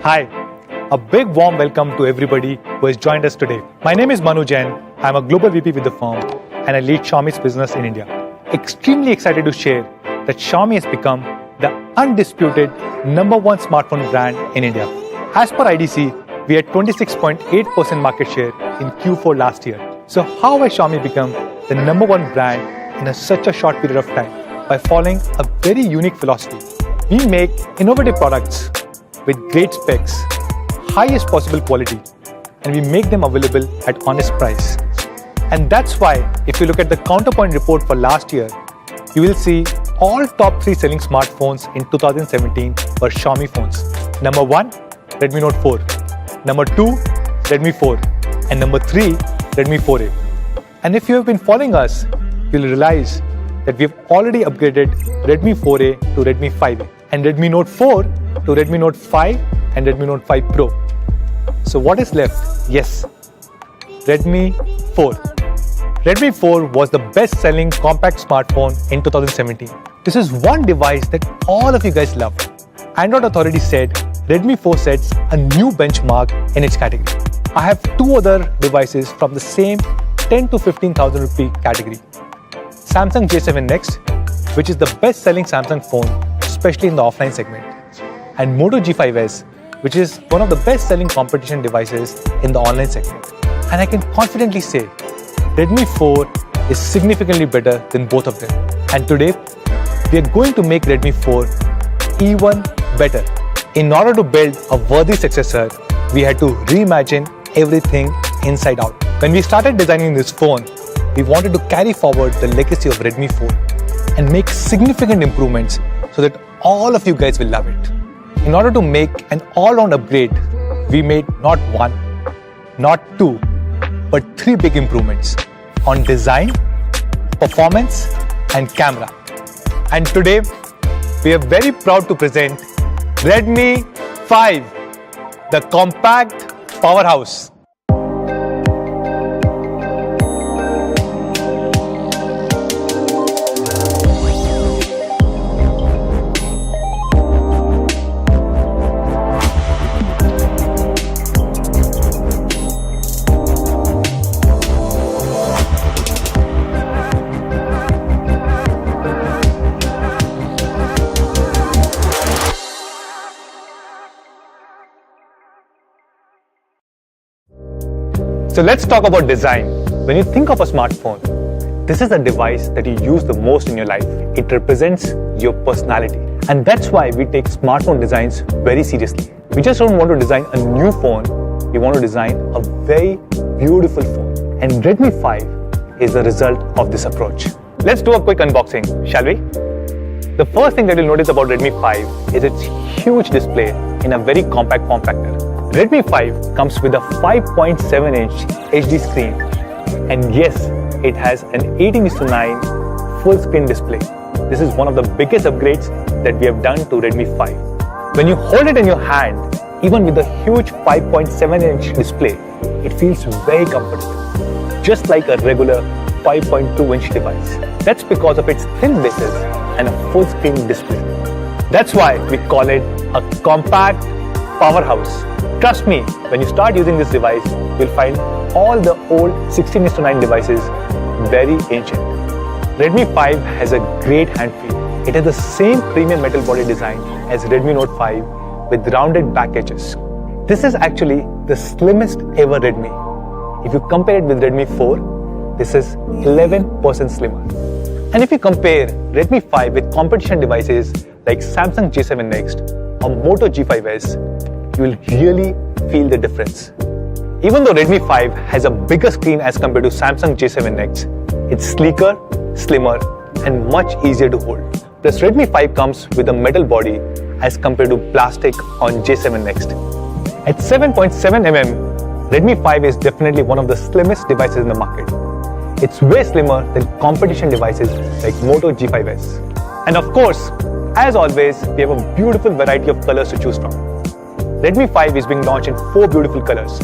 Hi, a big warm welcome to everybody who has joined us today. My name is Manu Jain. I'm a global VP with the firm and I lead Xiaomi's business in India. Extremely excited to share that Xiaomi has become the undisputed #1 smartphone brand in India. As per IDC, we had 26.8% market share in Q4 last year. So how has Xiaomi become the #1 brand in such a short period of time? By following a very unique philosophy. We make innovative products with great specs, highest possible quality, and we make them available at honest price. And that's why if you look at the Counterpoint report for last year, you will see all top 3 selling smartphones in 2017 were Xiaomi phones. Number 1, Redmi Note 4. Number 2, Redmi 4. And number 3, Redmi 4A. And if you have been following us, you'll realize that we have already upgraded Redmi 4A to Redmi 5A and Redmi Note 4 to Redmi Note 5 and Redmi Note 5 Pro. So what is left? Yes, Redmi 4. Redmi 4 was the best-selling compact smartphone in 2017. This is one device that all of you guys loved. Android Authority said Redmi 4 sets a new benchmark in its category. I have 2 other devices from the same 10 to 15,000 rupee category. Samsung J7 Next, which is the best-selling Samsung phone, especially in the offline segment, and Moto G5s, which is one of the best-selling competition devices in the online segment. And I can confidently say Redmi 4 is significantly better than both of them. And today, we are going to make Redmi 4 even better. In order to build a worthy successor, we had to reimagine everything inside out. When we started designing this phone, we wanted to carry forward the legacy of Redmi 4 and make significant improvements so that all of you guys will love it. In order to make an all-round upgrade, we made not 1, not 2, but 3 big improvements on design, performance, and camera. And today, we are very proud to present Redmi 5, the compact powerhouse. So let's talk about design. When you think of a smartphone, this is the device that you use the most in your life. It represents your personality. And that's why we take smartphone designs very seriously. We just don't want to design a new phone. We want to design a very beautiful phone. And Redmi 5 is the result of this approach. Let's do a quick unboxing, shall we? The first thing that you'll notice about Redmi 5 is its huge display in a very compact form factor. Redmi 5 comes with a 5.7-inch HD screen, and yes, it has an 18:9 full screen display. This is one of the biggest upgrades that we have done to Redmi 5. When you hold it in your hand, even with the huge 5.7-inch display, it feels very comfortable, just like a regular 5.2-inch device. That's because of its thin bases and a full screen display. That's why we call it a compact powerhouse. Trust me, when you start using this device, you'll find all the old 16:9 devices very ancient. Redmi 5 has a great hand feel. It has the same premium metal body design as Redmi Note 5 with rounded back edges. This is actually the slimmest ever Redmi. If you compare it with Redmi 4, this is 11% slimmer. And if you compare Redmi 5 with competition devices like Samsung J7 Next or Moto G5s, you will really feel the difference. Even though Redmi 5 has a bigger screen as compared to Samsung J7 Next, it's sleeker, slimmer, and much easier to hold. Plus, Redmi 5 comes with a metal body as compared to plastic on J7 Next. At 7.7 mm, Redmi 5 is definitely one of the slimmest devices in the market. It's way slimmer than competition devices like Moto G5s. And of course, as always, we have a beautiful variety of colors to choose from. Redmi 5 is being launched in 4 beautiful colors.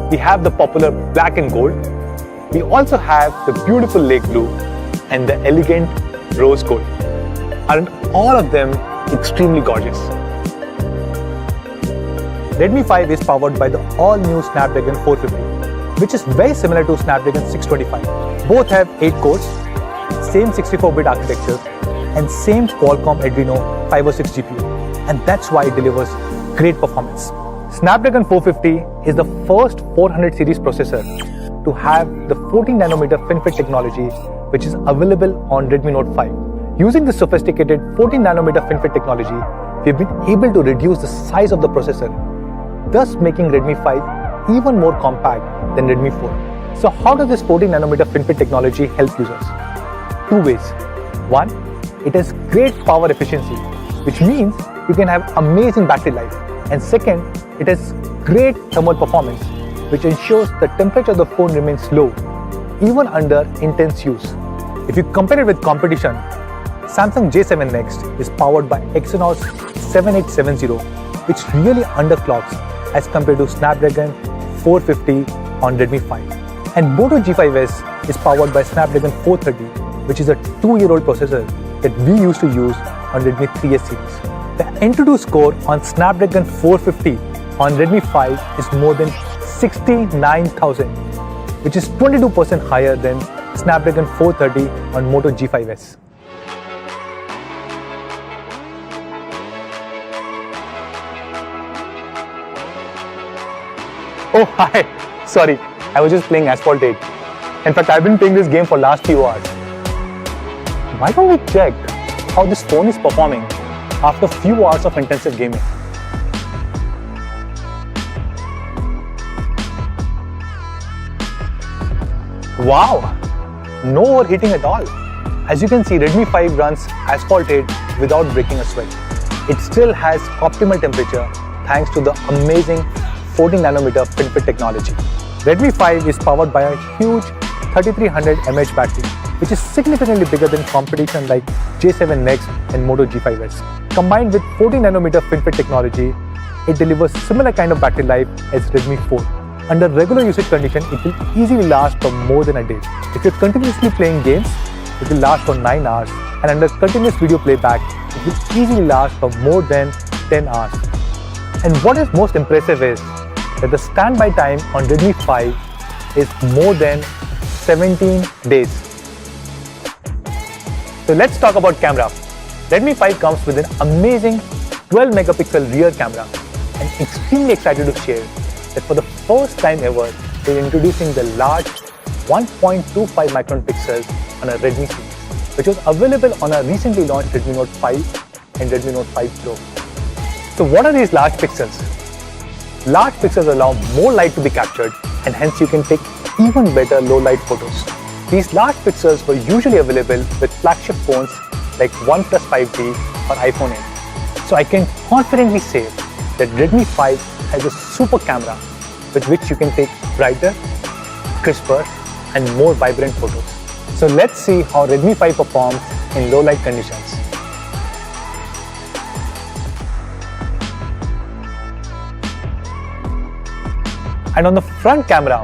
We have the popular black and gold. We also have the beautiful lake blue and the elegant rose gold. Aren't all of them extremely gorgeous? Redmi 5 is powered by the all-new Snapdragon 450, which is very similar to Snapdragon 625. Both have 8 cores, same 64-bit architecture, and same Qualcomm Adreno 506 GPU, and that's why it delivers great performance. Snapdragon 450 is the first 400 series processor to have the 14nm FinFET technology, which is available on Redmi Note 5. Using the sophisticated 14nm FinFET technology, we've been able to reduce the size of the processor, thus making Redmi 5 even more compact than Redmi 4. So how does this 14nm FinFET technology help users? Two ways. One, it has great power efficiency, which means you can have amazing battery life. And second, it has great thermal performance, which ensures the temperature of the phone remains low, even under intense use. If you compare it with competition, Samsung J7 Next is powered by Exynos 7870, which really underclocks as compared to Snapdragon 450 on Redmi 5. And Moto G5s is powered by Snapdragon 430, which is a 2-year-old processor that we used to use on Redmi 3S series. The Antutu score on Snapdragon 450 on Redmi 5 is more than 69,000, which is 22% higher than Snapdragon 430 on Moto G5s. Oh hi, sorry, I was just playing Asphalt 8. In fact, I've been playing this game for last few hours. Why don't we check how this phone is performing after a few hours of intensive gaming? Wow, no overheating at all. As you can see, Redmi 5 runs Asphalt 8 without breaking a sweat. It still has optimal temperature thanks to the amazing 14nm FinFET technology. Redmi 5 is powered by a huge 3300 mAh battery, which is significantly bigger than competition like J7 Next and Moto G5s. Combined with 14nm FinFET technology, it delivers similar kind of battery life as Redmi 4. Under regular usage condition, it will easily last for more than a day. If you're continuously playing games, it will last for 9 hours, and under continuous video playback, it will easily last for more than 10 hours. And what is most impressive is that the standby time on Redmi 5 is more than 17 days. So let's talk about camera. Redmi 5 comes with an amazing 12 megapixel rear camera. I'm extremely excited to share that for the first time ever, we're introducing the large 1.25 micron pixels on a Redmi series, which was available on our recently launched Redmi Note 5 and Redmi Note 5 Pro. So what are these large pixels? Large pixels allow more light to be captured, and hence you can take even better low light photos. These large pixels were usually available with flagship phones like OnePlus 5G or iPhone 8. So I can confidently say that Redmi 5 has a super camera with which you can take brighter, crisper, and more vibrant photos. So let's see how Redmi 5 performs in low light conditions. And on the front camera,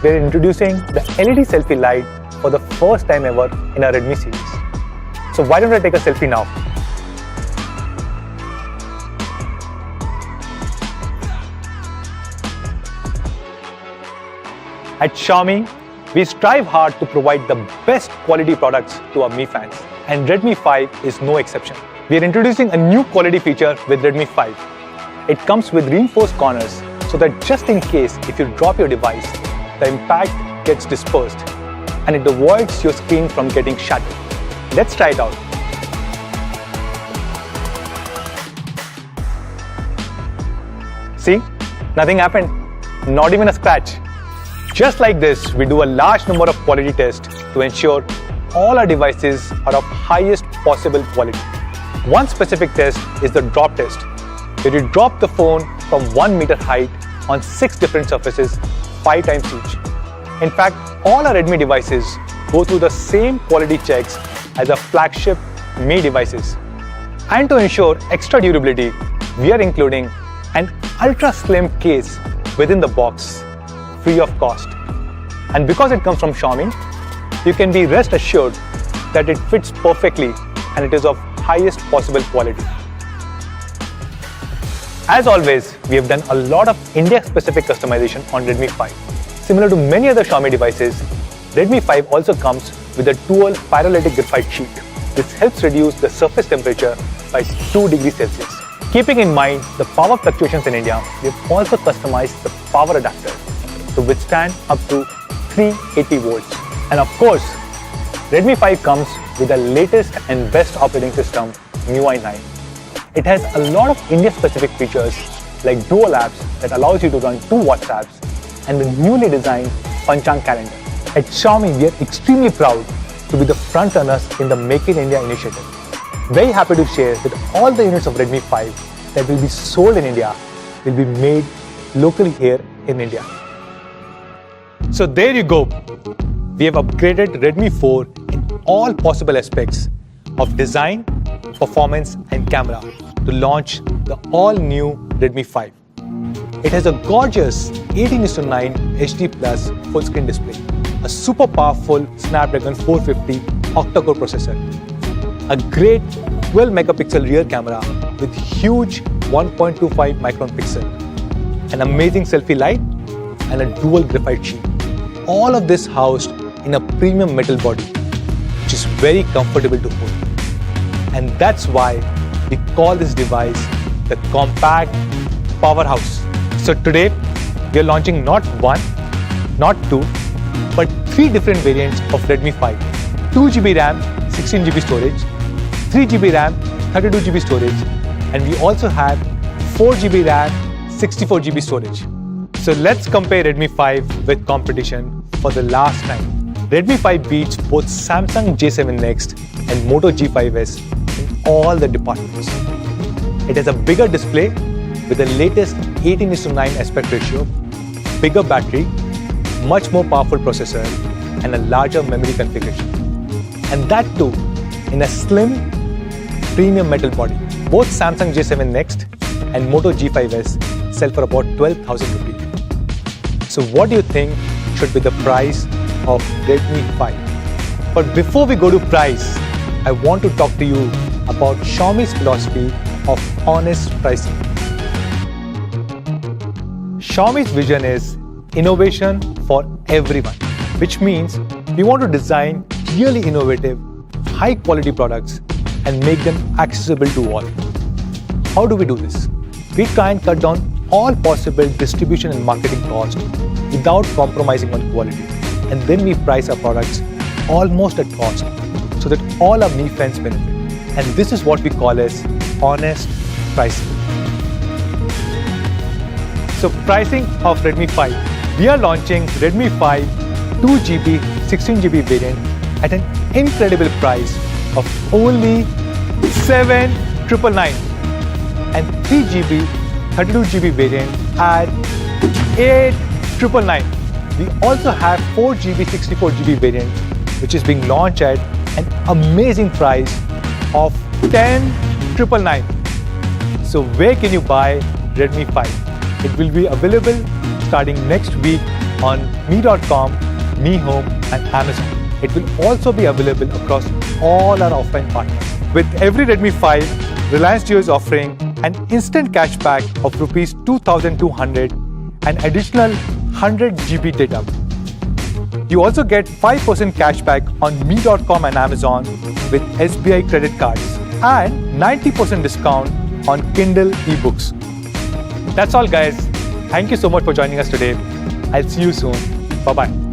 we're introducing the LED selfie light for the first time ever in our Redmi series. So why don't I take a selfie now? At Xiaomi, we strive hard to provide the best quality products to our Mi fans, and Redmi 5 is no exception. We are introducing a new quality feature with Redmi 5. It comes with reinforced corners so that just in case if you drop your device, the impact gets dispersed and it avoids your screen from getting shattered. Let's try it out. See, nothing happened, not even a scratch. Just like this, we do a large number of quality tests to ensure all our devices are of highest possible quality. One specific test is the drop test, where you drop the phone from 1 meter height on 6 different surfaces 5 times each. In fact, all our Redmi devices go through the same quality checks as our flagship Mi devices. And to ensure extra durability, we are including an ultra slim case within the box, free of cost. And because it comes from Xiaomi, you can be rest assured that it fits perfectly and it is of highest possible quality. As always, we have done a lot of India-specific customization on Redmi 5. Similar to many other Xiaomi devices, Redmi 5 also comes with a dual pyrolytic graphite sheet. This helps reduce the surface temperature by 2 degrees Celsius. Keeping in mind the power fluctuations in India, we have also customized the power adapter to withstand up to 380 volts. And of course, Redmi 5 comes with the latest and best operating system, MIUI 9. It has a lot of India-specific features like dual apps that allows you to run 2 WhatsApps and the newly designed Panchang calendar. At Xiaomi, we are extremely proud to be the front runners in the Make in India initiative. Very happy to share that all the units of Redmi 5 that will be sold in India will be made locally here in India. So there you go. We have upgraded Redmi 4 in all possible aspects of design, performance and camera to launch the all-new Redmi 5. It has a gorgeous 18:9 HD Plus full screen display, a super powerful Snapdragon 450 octa-core processor, a great 12 megapixel rear camera with huge 1.25 micron pixel, an amazing selfie-light and a dual graphite sheet. All of this housed in a premium metal body, which is very comfortable to hold. And that's why we call this device the compact powerhouse. So today, we are launching not one, not two, but 3 different variants of Redmi 5. 2GB RAM, 16GB storage, 3GB RAM, 32GB storage, and we also have 4GB RAM, 64GB storage. So let's compare Redmi 5 with competition for the last time. Redmi 5 beats both Samsung J7 Next and Moto G5s in all the departments. It has a bigger display with the latest 18:9 aspect ratio, bigger battery, much more powerful processor, and a larger memory configuration. And that too in a slim, premium metal body. Both Samsung J7 Next and Moto G5s sell for about 12,000 rupees. So what do you think should be the price of Redmi 5? But before we go to price, I want to talk to you about Xiaomi's philosophy of honest pricing. Xiaomi's vision is innovation for everyone, which means we want to design really innovative, high quality products and make them accessible to all. How do we do this? We try and cut down all possible distribution and marketing costs without compromising on quality. And then we price our products almost at cost so that all our Mi friends benefit. And this is what we call as honest pricing. So pricing of Redmi 5. We are launching Redmi 5 2GB, 16GB variant at an incredible price of only 7,999 and 3GB, 32GB variant at 8,999. We also have 4GB, 64GB variant which is being launched at an amazing price of 10,999. So where can you buy Redmi 5? It will be available starting next week on mi.com, Mi Home and Amazon. It will also be available across all our offline partners. With every Redmi 5, Reliance Jio is offering an instant cashback of Rs 2,200 and additional 100 GB data. You also get 5% cashback on mi.com and Amazon with SBI credit cards and 90% discount on Kindle ebooks. That's all guys. Thank you so much for joining us today. I'll see you soon. Bye-bye.